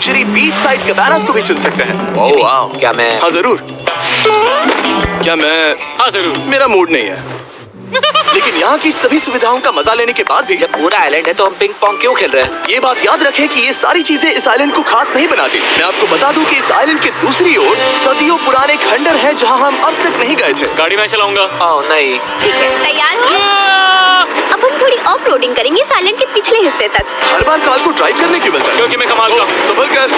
Shri beach side कैबानास को भी चुन सकते हैं। ओह वाह, क्या मैं? हाँ जरूर। क्या मैं? हाँ जरूर। मेरा मूड नहीं है। लेकिन यहाँ की सभी सुविधाओं का मजा लेने के बाद भी जब पूरा आइलैंड है तो हम पिंग पोंग क्यों खेल रहे हैं? ये बात याद रखें कि ये सारी चीजें इस आइलैंड को खास नहीं बनाती। मैं आपको बता दूं कि इस आइलैंड के दूसरी ओर सदियों पुराने खंडर हैं जहाँ हम अब तक नहीं गए थे। गाड़ी मैं चलाऊंगा। ओह नहीं। ठीक है, तैयार हो? अब हम थोड़ी ऑफ रोडिंग करेंगे इस आइलैंड के पिछले हिस्से तक। हर बार कार को ड्राइव करने क्यों मिलता है? क्योंकि मैं कमाल का हूँ। संभल कर।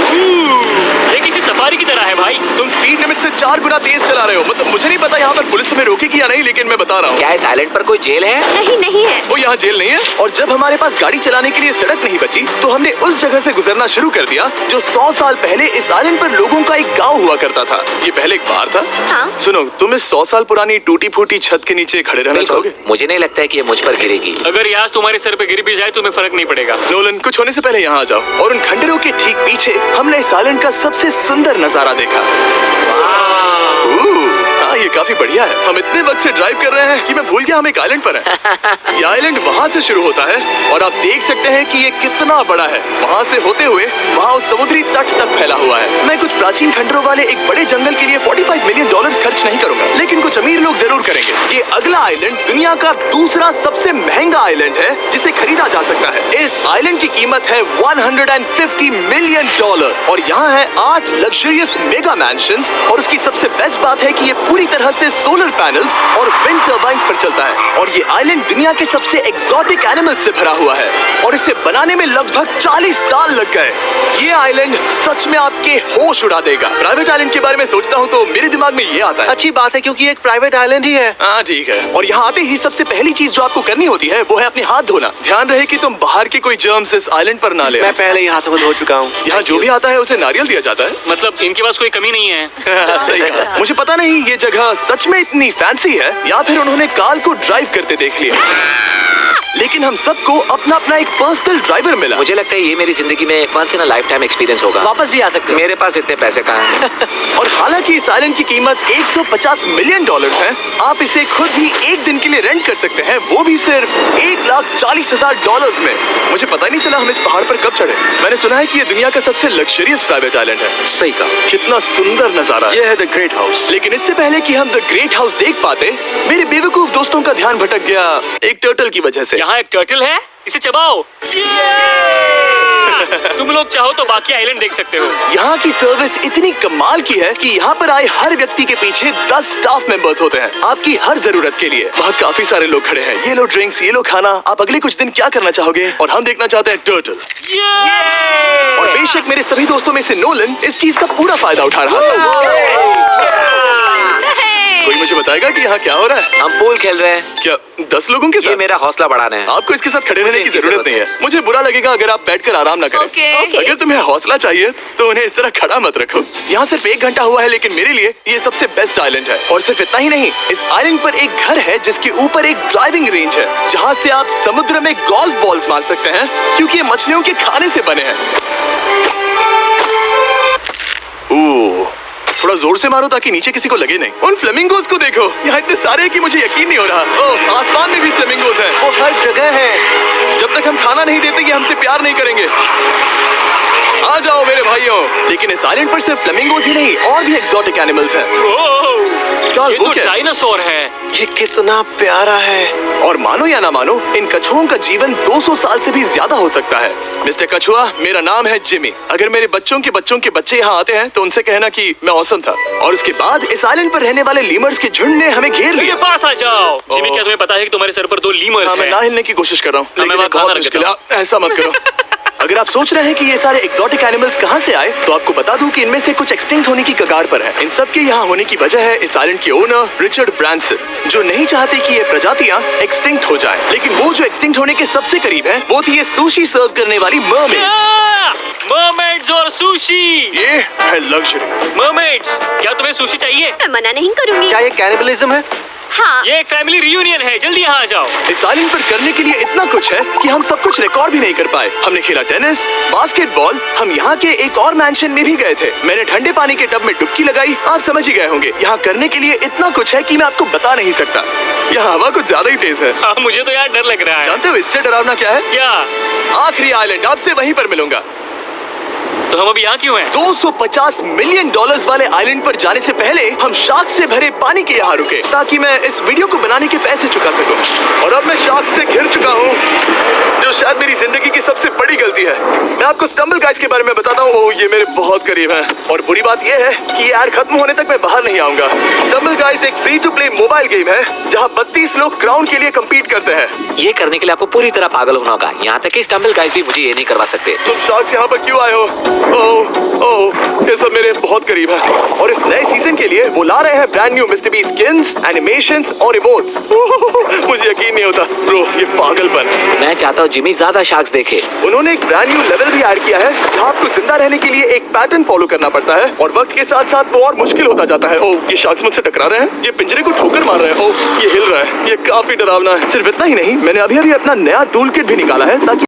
ये किसी सफारी की तरह है भाई। तुम स्पीड लिमिट से 4 गुना तेज चला रहे हो। मतलब मुझे नहीं पता यहाँ पर पुलिस तुम्हें रोकेगी या नहीं, लेकिन मैं बता रहा हूँ। क्या इस आइलैंड पर कोई जेल है? नहीं, नहीं है। वो यहाँ जेल नहीं है। और जब हमारे पास गाड़ी चलाने के लिए सड़क नहीं बची तो हमने उस जगह से गुजरना शुरू कर दिया जो 100 साल पहले इस आइलैंड पर लोगों का एक गांव हुआ करता था। ये पहले एक बार था। हाँ। सुनो, तुम इस 100 साल पुरानी टूटी फूटी छत के नीचे खड़े रहना चाहोगे? मुझे नहीं लगता है कि ये मुझ पर गिरेगी। अगर ये आज तुम्हारे सर पे गिर भी जाए तुम्हें फर्क नहीं पड़ेगा। नोलन, कुछ होने से पहले यहाँ आ जाओ। और उन खंडरों के ठीक पीछे हमने इस आइलैंड का सबसे सुंदर नजारा देखा। हाँ, ये काफी बढ़िया है। हम इतने वक्त से ड्राइव कर रहे हैं कि मैं भूल गया हम एक आइलैंड पर हैं। ये आइलैंड वहाँ से शुरू होता है और आप देख सकते हैं कि ये कितना बड़ा है। वहाँ से होते हुए वहाँ उस समुद्री तट तक फैला हुआ है। मैं कुछ प्राचीन खंडरों वाले एक बड़े जंगल के लिए $45 मिलियन खर्च नहीं करूंगा, लेकिन कुछ अमीर लोग जरूर करेंगे। ये अगला आइलैंड दुनिया का दूसरा सबसे महंगा आइलैंड है जिसे खरीदा जा सकता है। इस आइलैंड की कीमत है $150 मिलियन और यहाँ है 8 लग्जरियस मेगा मैंशंस। और उसकी सबसे बेस्ट बात है कि ये पूरी तरह से सोलर पैनल्स और विंड टर्बाइन्स पर चलता है। और ये आइलैंड दुनिया के सबसे एक्सोटिक एनिमल्स से भरा हुआ है और इसे बनाने में लगभग 40 साल लग गए। ये आइलैंड सच में आपके होश उड़ा देगा। प्राइवेट आइलैंड के बारे में सोचता हूँ तो मेरे दिमाग में ये आता है। अच्छी बात है क्योंकि एक प्राइवेट आइलैंड ही है। हाँ ठीक है। और यहाँ आते ही सबसे पहली चीज जो आपको करनी होती है वो है अपने हाथ धोना। ध्यान रहे कि तुम बाहर के कोई जर्म्स इस आइलैंड पर ना ले। मैं पहले ही हाथों को धो चुका हूँ। यहाँ जो भी आता है उसे नारियल दिया जाता है। मतलब इनके पास कोई कमी नहीं है। सही कहा। मुझे पता नहीं ये जगह सच में इतनी फैंसी है या फिर उन्होंने कार को ड्राइव करते देख लिया, लेकिन हम सबको अपना अपना एक पर्सनल ड्राइवर मिला। मुझे लगता है ये मेरी जिंदगी में once in a lifetime experience होगा। वापस भी आ सकते हैं। मेरे पास इतने पैसे कहाँ हैं? और हालांकि इस आइलैंड की कीमत $150 मिलियन है, आप इसे खुद भी एक दिन के लिए रेंट कर सकते हैं, वो भी सिर्फ $1,40,000 में। मुझे पता नहीं चला हम इस पहाड़ पर कब चढ़े। मैंने सुना है कि ये दुनिया का सबसे लग्जरियस प्राइवेट आइलैंड है। सही कहा। कितना सुंदर नजारा। ये है द ग्रेट हाउस। लेकिन इससे पहले कि हम द ग्रेट हाउस देख पाते, मेरे बेवकूफ दोस्तों का ध्यान भटक गया एक टर्टल की वजह से। यहाँ एक टर्टल है, इसे चबाओ। तुम लोग चाहो तो बाकी आइलैंड देख सकते हो। यहाँ की सर्विस इतनी कमाल की है कि यहाँ पर आए हर व्यक्ति के पीछे 10 स्टाफ मेंबर्स होते हैं आपकी हर जरूरत के लिए। वहाँ काफी सारे लोग खड़े हैं। ये लो ड्रिंक्स, ये लो खाना। आप अगले कुछ दिन क्या करना चाहोगे? और हम देखना चाहते हैं टर्टल। और बेशक मेरे सभी दोस्तों में से नोलन इस चीज का पूरा फायदा उठा रहा है। कोई मुझे बताएगा कि यहाँ क्या हो रहा है? हम पूल खेल रहे हैं। क्या 10 लोगों के ये साथ? मेरा हौसला बढ़ाना है। आपको इसके साथ खड़े रहने की जरूरत नहीं है। मुझे बुरा लगेगा अगर आप बैठकर आराम ना करें। Okay. अगर तुम्हें हौसला चाहिए तो उन्हें इस तरह खड़ा मत रखो। यहाँ सिर्फ 1 घंटा हुआ है, लेकिन मेरे लिए ये सबसे बेस्ट आइलैंड है। और सिर्फ इतना ही नहीं, इस आइलैंड पर एक घर है जिसके ऊपर एक ड्राइविंग रेंज है जहाँ से आप समुद्र में गोल्फ बॉल्स मार सकते हैं, क्योंकि ये मछलियों के खाने से बने हैं। थोड़ा जोर से मारो ताकि नीचे किसी को लगे नहीं। उन फ्लेमिंगोज को देखो, यहाँ इतने सारे हैं कि मुझे यकीन नहीं हो रहा। ओह, आसमान में भी फ्लेमिंगोज हैं। वो हर जगह है। जब तक हम खाना नहीं देते कि हमसे प्यार नहीं करेंगे। आ जाओ मेरे भाइयों। लेकिन इस आइलैंड पर सिर्फ फ्लेमिंगोज ही नहीं, और भी एक्सोटिक एनिमल्स हैं। क्या ये वो तो क्या? डायनासोर है। ये कितना प्यारा है। और मानो या ना मानो, इन कछुओं का जीवन 200 साल से भी ज्यादा हो सकता है। मिस्टर कछुआ, मेरा नाम है जिमी। अगर मेरे बच्चों के बच्चे यहाँ आते हैं तो उनसे कहना कि मैं औसम था। और उसके बाद इस आइलैंड पर रहने वाले लीमर्स के झुंड ने हमें घेर मेरे लिया। पास आ जाओ। जिमी, क्या तुम्हें पता है कि तुम्हारे सर पर 2 लीमर्स हाँ, मैं हैं? ना हिलने की कोशिश कर रहा हूँ, मैं लेकिन वहाँ ये बहुत खाना मुश्किल है। रखता ऐसा मत करो। अगर आप सोच रहे हैं कि ये सारे एक्सोटिक एनिमल्स कहाँ से आए, तो आपको बता दूं कि इनमें से कुछ एक्सटिंक्ट होने की कगार पर हैं। इन सब के यहाँ होने की वजह है इस आइलैंड के ओनर रिचर्ड ब्रांसन, जो नहीं चाहते कि ये प्रजातियाँ एक्सटिंक्ट हो जाएं। लेकिन वो जो एक्सटिंक्ट होने के सबसे करीब है, वो थी ये सुशी सर्व करने वाली मरमेड्स। मरमेड्स और सुशी। ये है लग्जरी। मरमेड्स, क्या तुम्हें सुशी चाहिए? मैं मना नहीं करूंगी। क्या ये कैनिबलिज्म है? हाँ। ये एक फैमिली रियूनियन है, जल्दी यहाँ आ जाओ। इस आइलैंड पर करने के लिए इतना कुछ है कि हम सब कुछ रिकॉर्ड भी नहीं कर पाए। हमने खेला टेनिस, बास्केटबॉल, हम यहाँ के एक और मैंशन में भी गए थे। मैंने ठंडे पानी के टब में डुबकी लगाई। आप समझ ही गए होंगे, यहाँ करने के लिए इतना कुछ है कि मैं आपको बता नहीं सकता। यहाँ हवा कुछ ज्यादा ही तेज है। हाँ, मुझे तो यार डर लग रहा है। जानते हो इससे डरावना क्या है? क्या? आखिरी आइलैंड, आपसे वहीं पर मिलूंगा। तो हम अभी यहाँ क्यों हैं? 250 मिलियन डॉलर्स वाले आइलैंड पर जाने से पहले हम शार्क से भरे पानी के यहाँ रुके ताकि मैं इस वीडियो को बनाने के पैसे चुका सकूं। और अब मैं शार्क से घिर चुका हूँ, जो शायद मेरी जिंदगी की सबसे बड़ी गलती है। मैं आपको स्टम्बल गाइज के बारे में बताता हूँ। ओह, ये मेरे बहुत करीब है। और बुरी बात यह है कि ये ऐड खत्म होने तक मैं बाहर नहीं आऊंगा। स्टम्बल गाइज एक free to play mobile game है जहाँ 32 लोग क्राउन के लिए कम्पीट करते हैं। ये करने के लिए आपको पूरी तरह पागल होना होगा। यहाँ तक कि स्टम्बल गाइज भी मुझे ये नहीं करवा सकते। तुम शार्क्स यहाँ पर क्यों आए हो? ओह, ये सब मेरे बहुत करीब है। और इस नए सीजन के लिए वो ला रहे हैं brand new mister beast skins, animations और इमोट्स। मुझे यकीन नहीं होता ब्रो, ये पागलपन। मैं चाहता हूँ जिमी ज्यादा शार्क्स देखे। उन्होंने एक ब्रांड न्यू लेवल भी ऐड किया है जहाँ आपको जिंदा रहने के लिए एक पैटर्न फॉलो करना पड़ता है और वक्त के साथ साथ वो और मुश्किल होता जाता है। ओह, ये शार्क्स मुझसे टकरा रहे हैं, ये पिंजरे को ठोकर मार रहे हैं। ओह, ये हिल रहा है, ये काफी डरावना है। सिर्फ इतना ही नहीं, मैंने अभी अपना नया टूल किट भी निकाला है ताकि